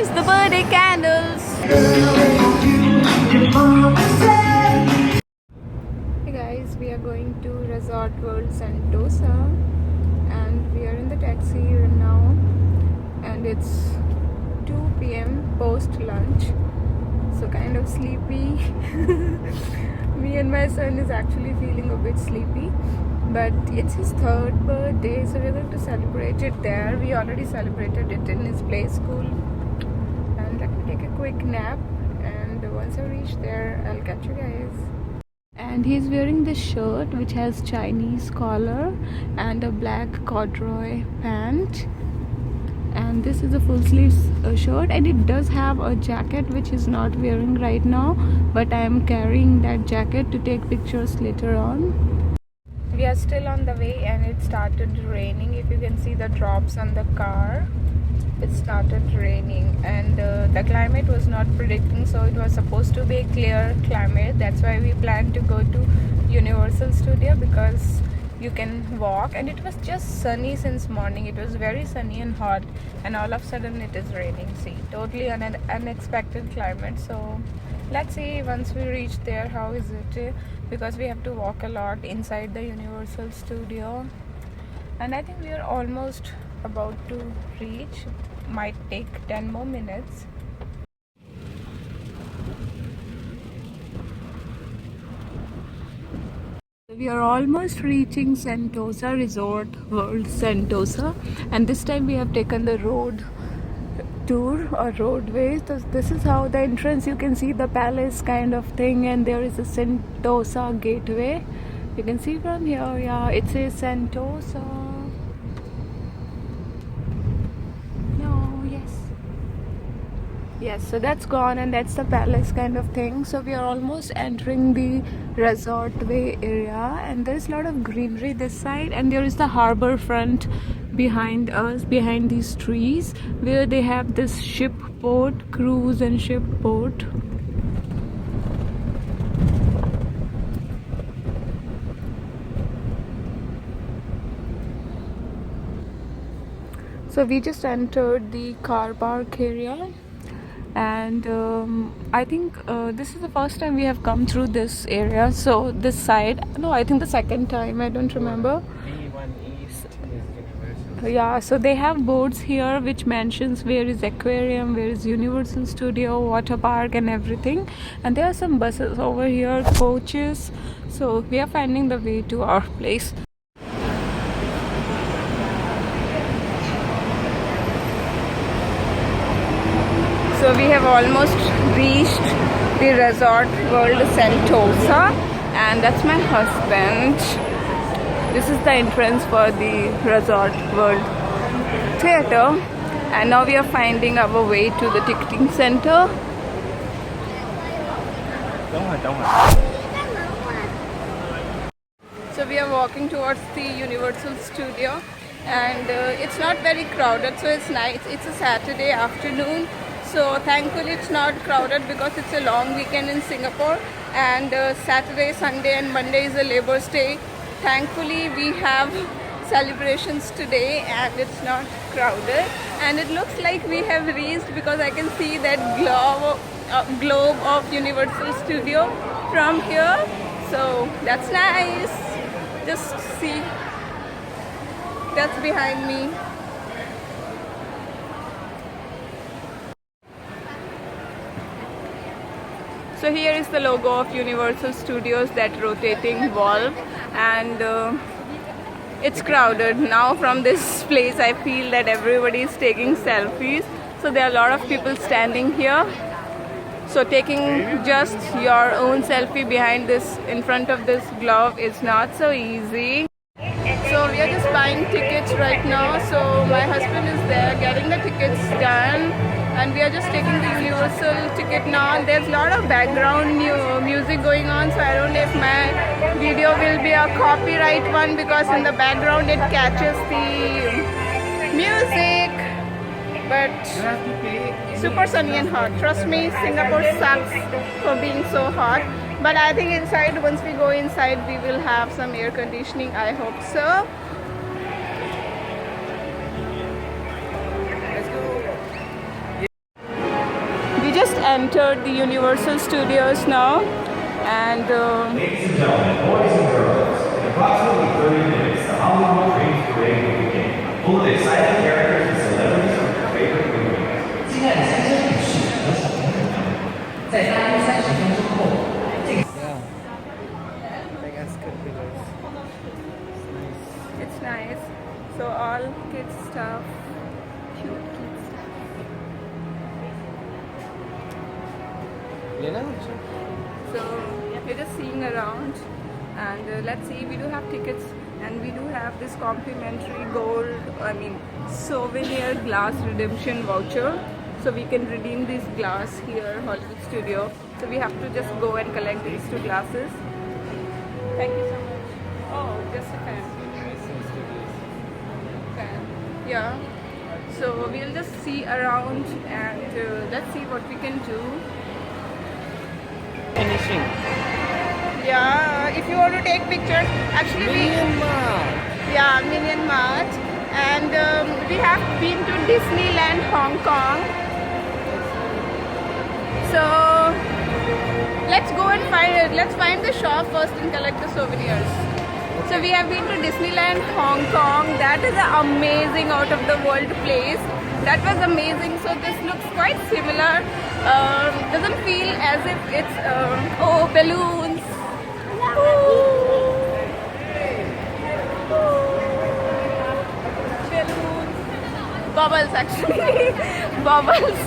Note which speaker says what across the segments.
Speaker 1: Here's the birthday candles. Hey guys, we are going to Resort World Sentosa and we are in the taxi now and it's 2 p.m. post lunch, so kind of sleepy. Me and my son is actually feeling a bit sleepy, but it's his third birthday, so we're going to celebrate it there. We already celebrated it in his play school, and let me take a quick nap, and once I reach there I'll catch you guys. And he's wearing this shirt which has Chinese collar and a black corduroy pant, and this is a full sleeves shirt, and it does have a jacket which he's not wearing right now, but I am carrying that jacket to take pictures later on. We are still on the way and it started raining. If you can see the drops on the car, it started raining, and the climate was not predicting, so it was supposed to be a clear climate. That's why we planned to go to Universal Studio, because you can walk, and it was just sunny since morning. It was very sunny and hot, and all of a sudden it is raining. See, totally unexpected climate. So let's see once we reach there how is it, because we have to walk a lot inside the Universal Studio, and I think we are almost about to reach. Might take 10 more minutes. We are almost reaching Sentosa, Resort World Sentosa, and this time we have taken the road tour or roadway. So this is how the entrance, you can see the palace kind of thing, and there is a Sentosa gateway. You can see from here, yeah, it says Sentosa. No, yes, so that's gone, and that's the palace kind of thing. So we are almost entering the resort way area, and there's a lot of greenery this side, and there is the harbor front behind us, behind these trees, where they have this ship port, cruise and ship port. So we just entered the car park area, and I think this is the first time we have come through this area. So this side, no, I think the second time, I don't remember.
Speaker 2: B1 East is Universal.
Speaker 1: Yeah, so they have boards here which mentions where is aquarium, where is Universal Studio, water park and everything, and there are some buses over here, coaches. So we are finding the way to our place. So we have almost reached the Resort World Sentosa, and that's my husband. This is the entrance for the Resort World Theatre, and now we are finding our way to the ticketing center. So we are walking towards the Universal Studio, and it's not very crowded, so it's nice. It's a Saturday afternoon, so thankfully it's not crowded because it's a long weekend in Singapore, and Saturday, Sunday and Monday is a Labour's Day. Thankfully we have celebrations today and it's not crowded, and it looks like we have reached, because I can see that globe of Universal Studio from here. So that's nice. Just see, that's behind me. So here is the logo of Universal Studios, that rotating valve, and it's crowded. Now from this place I feel that everybody is taking selfies. So there are a lot of people standing here. So taking just your own selfie behind this, in front of this glove, is not so easy. So we are just buying tickets right now. So my husband is there getting the tickets done, and we are just taking the Universal ticket now. There's a lot of background music going on, so I don't know if my video will be a copyright one, because in the background it catches the music. But super sunny and hot. Trust me, Singapore sucks for being so hot. But I think inside, once we go inside, we will have some air conditioning. I hope so. entered the Universal Studios now, and
Speaker 3: Ladies and gentlemen, boys and girls, in approximately 30 minutes, the Hollywood Dreams Parade will begin, full of exciting characters and celebrities from your favorite movies.
Speaker 4: 现在的新生女士和小朋友们，在大约30分钟后，这个。
Speaker 2: Like Escalators.
Speaker 1: it's nice. So all kids stuff, cute kids stuff.
Speaker 2: Lena?
Speaker 1: So we're just seeing around, and let's see. We do have tickets, and we do have this complimentary souvenir glass redemption voucher. So we can redeem this glass here, Hollywood Studio. So we have to just go and collect these two glasses. Thank you so much. Oh, just a fan. Fan. Yeah. So we'll just see around, and let's see what we can do.
Speaker 2: Finishing.
Speaker 1: Yeah, if you want to take pictures, actually
Speaker 2: Myanmar.
Speaker 1: Minion Mart, and we have been to Disneyland Hong Kong. So let's go and find the shop first and collect the souvenirs. So we have been to Disneyland Hong Kong. That is an amazing out of the world place. That was amazing. So this looks quite similar. Doesn't feel as if it's balloons. Balloons. Bubbles actually. Bubbles.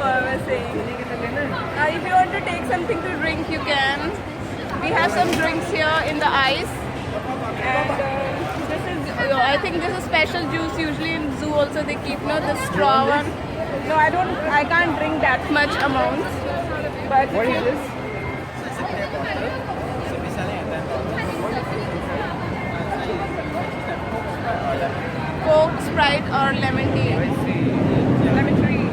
Speaker 1: What am I saying? If you want to take something to drink, you can. We have some drinks here in the ice. And this is, I think this is special juice. Usually in zoo also they keep the straw one. No, I can't drink that much amount. But
Speaker 2: What is this?
Speaker 1: Coke, Sprite, or lemon tea. Lemon tea.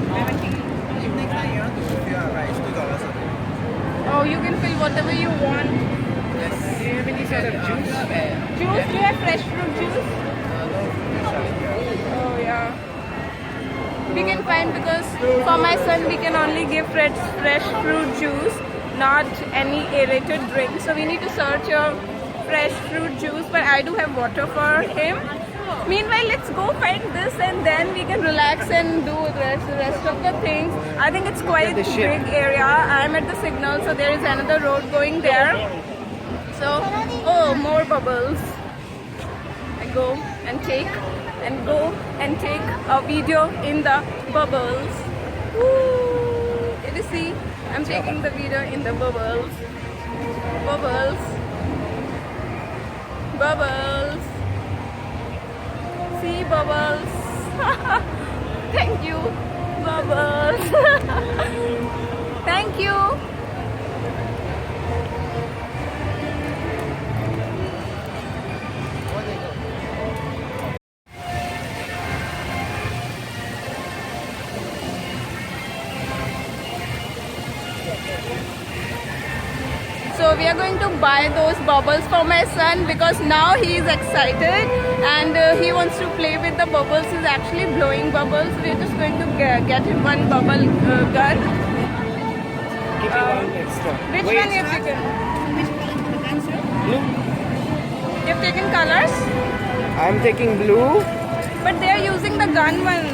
Speaker 1: Oh, you can fill whatever you want.
Speaker 2: Do you have any sort of juice?
Speaker 1: Juice? Do you have fresh fruit juice? Oh yeah. We can find, because for my son we can only give fresh fruit juice, not any aerated drink. So we need to search a fresh fruit juice. But I do have water for him. Meanwhile, let's go find this, and then we can relax and do the rest of the things. I think it's quite a
Speaker 2: the ship.
Speaker 1: big area. I'm at the signal, so there is another road going there. So, oh, more bubbles. I go and take a video in the bubbles. Woo! Can you see? I'm taking the video in the bubbles. Bubbles. Bubbles. See bubbles. Thank you. Bubbles. Thank you. So we are going to buy those bubbles for my son, because now he is excited and he wants to play with the bubbles. He's actually blowing bubbles. We are just going to get him one bubble gun.
Speaker 2: Give me one extra.
Speaker 1: Which
Speaker 2: Wait.
Speaker 1: one you've taken?
Speaker 2: Blue.
Speaker 1: You've taken colors?
Speaker 2: I'm taking blue.
Speaker 1: But they are using the gun one.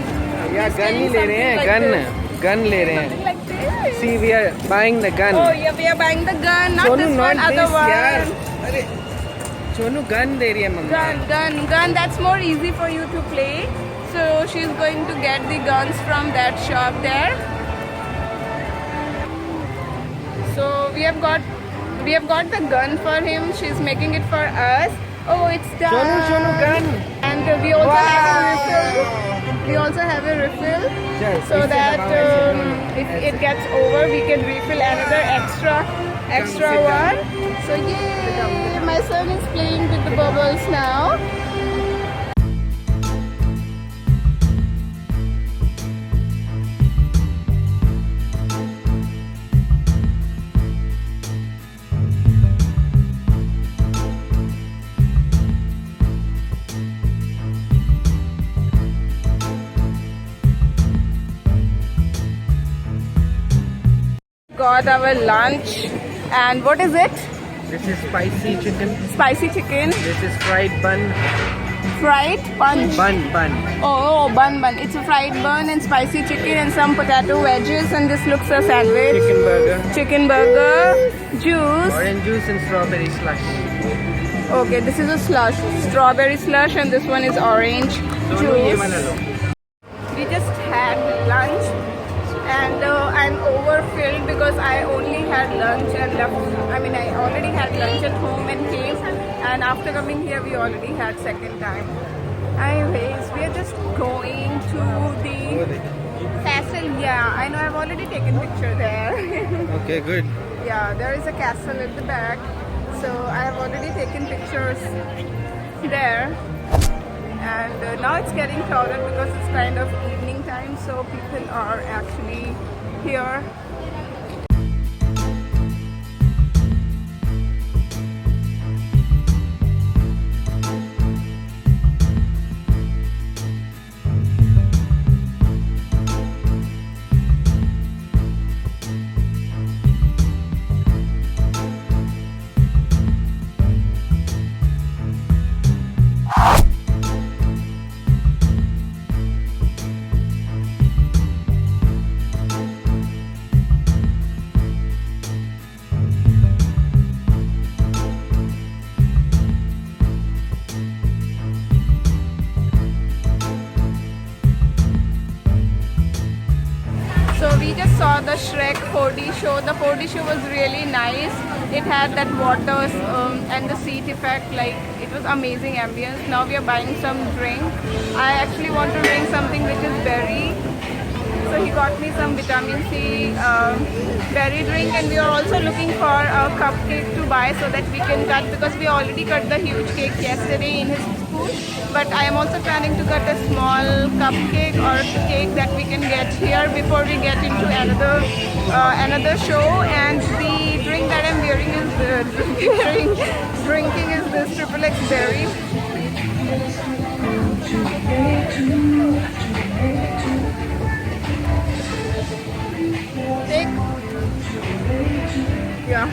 Speaker 2: Yeah,
Speaker 1: He's
Speaker 2: gun
Speaker 1: taking
Speaker 2: ही ले रहे हैं.
Speaker 1: something
Speaker 2: Gun.
Speaker 1: like
Speaker 2: Gun ले रहे
Speaker 1: Something
Speaker 2: हैं.
Speaker 1: like this.
Speaker 2: See, we are buying the gun.
Speaker 1: Oh yeah, we are buying the gun, not
Speaker 2: Chonu,
Speaker 1: this
Speaker 2: not
Speaker 1: one, other
Speaker 2: this,
Speaker 1: one.
Speaker 2: यार. अरे, Chonu gun दे रही है मम्मा.
Speaker 1: Gun. That's more easy for you to play. So she's going to get the guns from that shop there. So we have got the gun for him. She's making it for us. Oh, it's done.
Speaker 2: Chonu gun.
Speaker 1: And we also have a refill. We also have a refill, so that if it gets over, we can refill another extra one. So yay! My son is playing with the bubbles now. got our lunch. And what is it?
Speaker 2: This is spicy chicken.
Speaker 1: Spicy chicken.
Speaker 2: This is fried bun.
Speaker 1: Fried punch.
Speaker 2: Bun.
Speaker 1: Oh, bun. It's a fried bun and spicy chicken and some potato wedges, and this looks a sandwich.
Speaker 2: Chicken burger.
Speaker 1: Juice.
Speaker 2: Orange juice and strawberry slush.
Speaker 1: Okay, this is a slush. Strawberry slush, and this one is orange juice. We just had lunch, and I'm overfilled because I only had lunch and I already had lunch at home and came, and after coming here we already had second time. Anyways, we are just going to the castle. Yeah, I know, I've already taken picture there.
Speaker 2: Okay, good.
Speaker 1: Yeah, there is a castle at the back, so I have already taken pictures there. And now it's getting crowded because it's kind of evening time, so people are actually here. So we just saw the Shrek 4D show. The 4D show was really nice. It had that water and the seat effect, like it was amazing ambience. Now we are buying some drink. I actually want to drink something which is berry. So he got me some vitamin C berry drink, and we are also looking for a cupcake to buy so that we can cut, because we already cut the huge cake yesterday in his school. But I am also planning to cut a small cupcake or cake that we can get here before we get into another show. And the drink that I'm wearing is drinking is this Triple X berry. Yeah,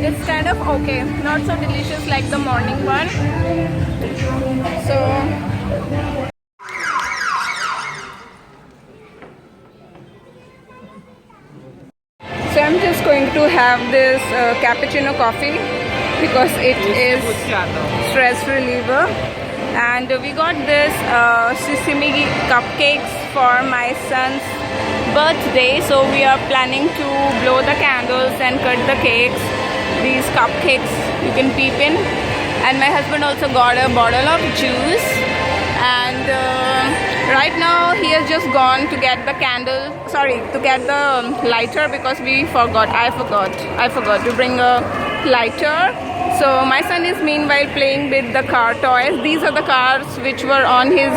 Speaker 1: it's kind of okay, not so delicious like the morning one. So I'm just going to have this cappuccino coffee because it is stress reliever. And we got this sesame cupcakes for my son's birthday, so we are planning to blow the candles and cut the cakes. These cupcakes you can peep in. And my husband also got a bottle of juice, and right now he has just gone to get the lighter because I forgot to bring a lighter. So my son is meanwhile playing with the car toys. These are the cars which were on his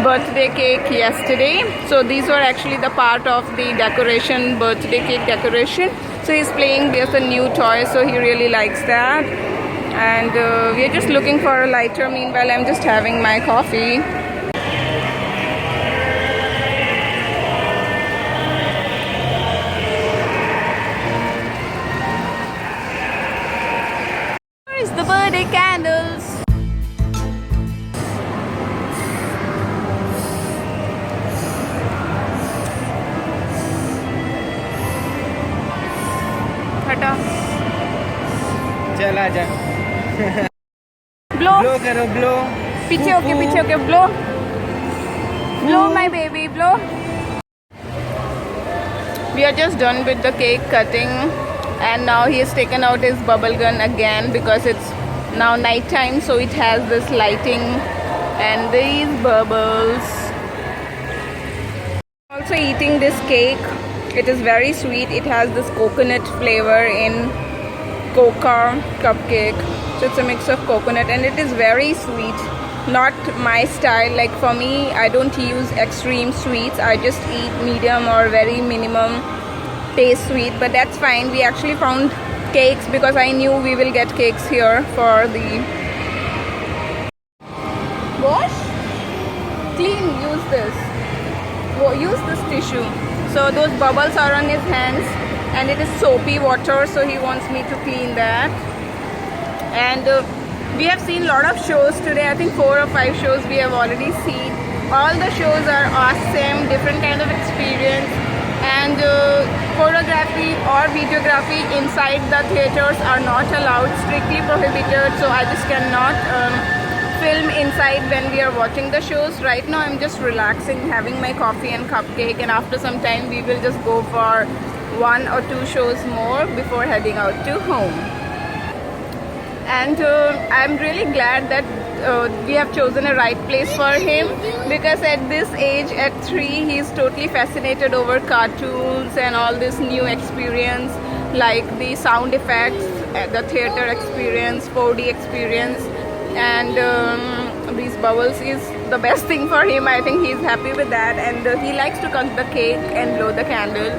Speaker 1: birthday cake yesterday. So these were actually the part of the decoration, birthday cake decoration. So he's playing with a new toy, so he really likes that. And we are just looking for a lighter. Meanwhile, I'm just having my coffee. Where's the birthday candles? Hata.
Speaker 2: चल आजा.
Speaker 1: Blow.
Speaker 2: Blow करो, blow.
Speaker 1: पीछे होके blow. Blow my baby, blow. We are just done with the cake cutting, and now he has taken out his bubble gun again because it's now night time, so it has this lighting and these bubbles. Also eating this cake. It is very sweet. It has this coconut flavor in coca cupcake. So it's a mix of coconut, and it is very sweet. Not my style. Like for me, I don't use extreme sweets. I just eat medium or very minimum taste sweet, but that's fine. We actually found cakes because I knew we will get cakes here for the wash. Clean. Use this. Use this tissue. So those bubbles are on his hands. and it is soapy water, so he wants me to clean that. And we have seen a lot of shows today. I think 4 or 5 shows we have already seen. All the shows are awesome, different kind of experience, and photography or videography inside the theaters are not allowed, strictly prohibited, so I just cannot film inside when we are watching the shows. Right now I'm just relaxing, having my coffee and cupcake, and after some time we will just go for 1 or 2 shows more before heading out to home. And I'm really glad that we have chosen a right place for him, because at this age, at 3, he's totally fascinated over cartoons and all this new experience, like the sound effects, the theater experience, 4D experience, and these bubbles is the best thing for him. I think he's happy with that, and he likes to cut the cake and blow the candle.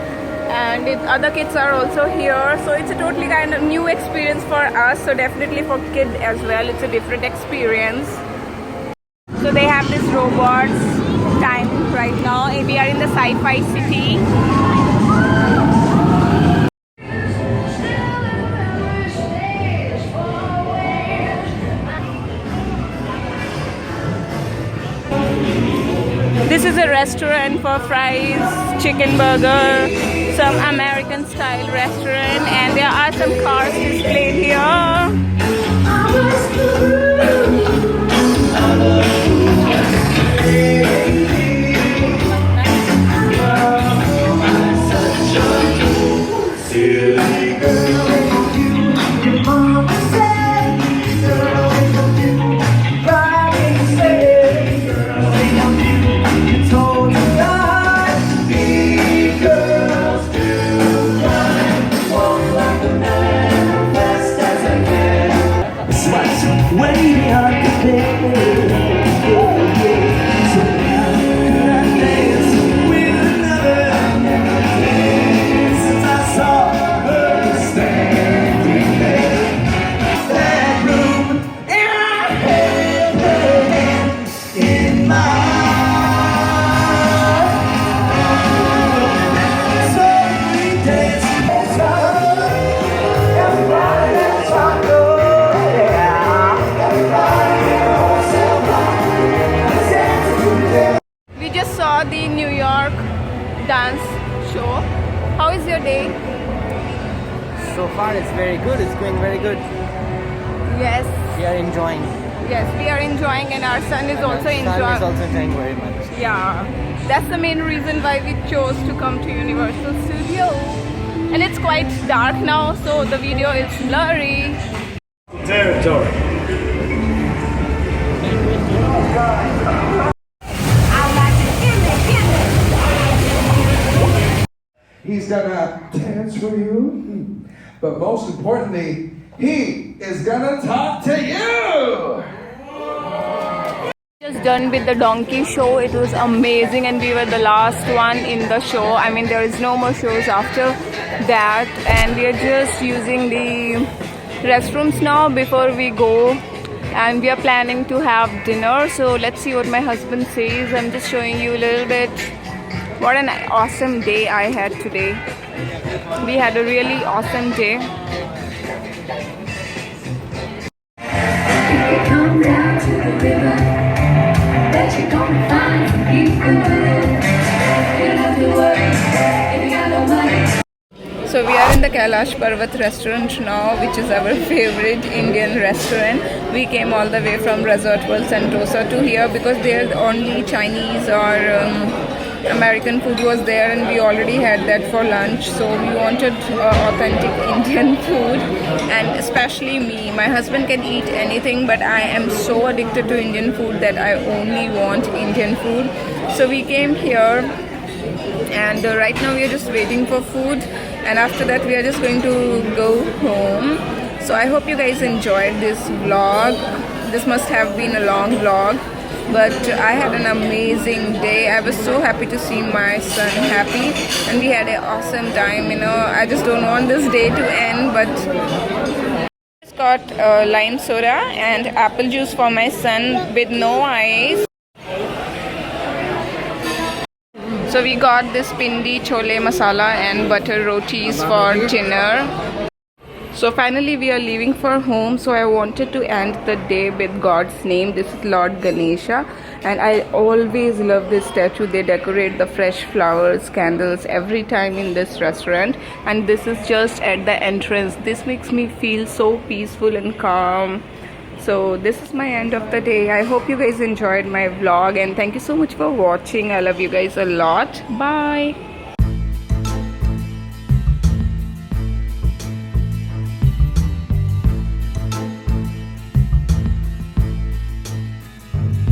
Speaker 1: And other kids are also here, so it's a totally kind of new experience for us, so definitely for kid as well, it's a different experience. So they have this robots time right now. We are in the sci-fi city. This is a restaurant for fries, chicken burger, some American style restaurant, and there are some cars displayed here. The New York dance show. How is your day?
Speaker 2: So far it's very good, it's going very good.
Speaker 1: Yes.
Speaker 2: We are enjoying.
Speaker 1: Yes, we are enjoying, and our son is also enjoying.
Speaker 2: Son is also enjoying very much.
Speaker 1: Yeah, that's the main reason why we chose to come to Universal Studio. And it's quite dark now, so the video is blurry.
Speaker 3: Territory.
Speaker 5: He's gonna dance for you, but most importantly, he is gonna talk to you.
Speaker 1: Just done with the donkey show. It was amazing, and we were the last one in the show. I mean, there is no more shows after that, and we are just using the restrooms now before we go, and we are planning to have dinner. So let's see what my husband says. I'm just showing you a little bit. What an awesome day I had today. We had a really awesome day.
Speaker 6: Come down to the river, bet you're gonna find some people. You don't have to worry if you got no money.
Speaker 1: So we are in the Kailash Parvat restaurant now, which is our favorite Indian restaurant. We came all the way from Resort World Sentosa to here because there only Chinese or American food was there, and we already had that for lunch, so we wanted authentic Indian food. And especially me, my husband can eat anything, but I am so addicted to Indian food that I only want Indian food. So we came here, and right now we are just waiting for food, and after that we are just going to go home. So I hope you guys enjoyed this vlog. This must have been a long vlog, but I had an amazing day. I was so happy to see my son happy, and we had an awesome time. You know, I just don't want this day to end, but I just got lime soda and apple juice for my son with no ice. So we got this pindi chole masala and butter rotis for dinner. So finally we are leaving for home. So I wanted to end the day with God's name. This is Lord Ganesha, and I always love this statue. They decorate the fresh flowers, candles every time in this restaurant, and this is just at the entrance. This makes me feel so peaceful and calm. So this is my end of the day. I hope you guys enjoyed my vlog, and thank you so much for watching. I love you guys a lot. Bye.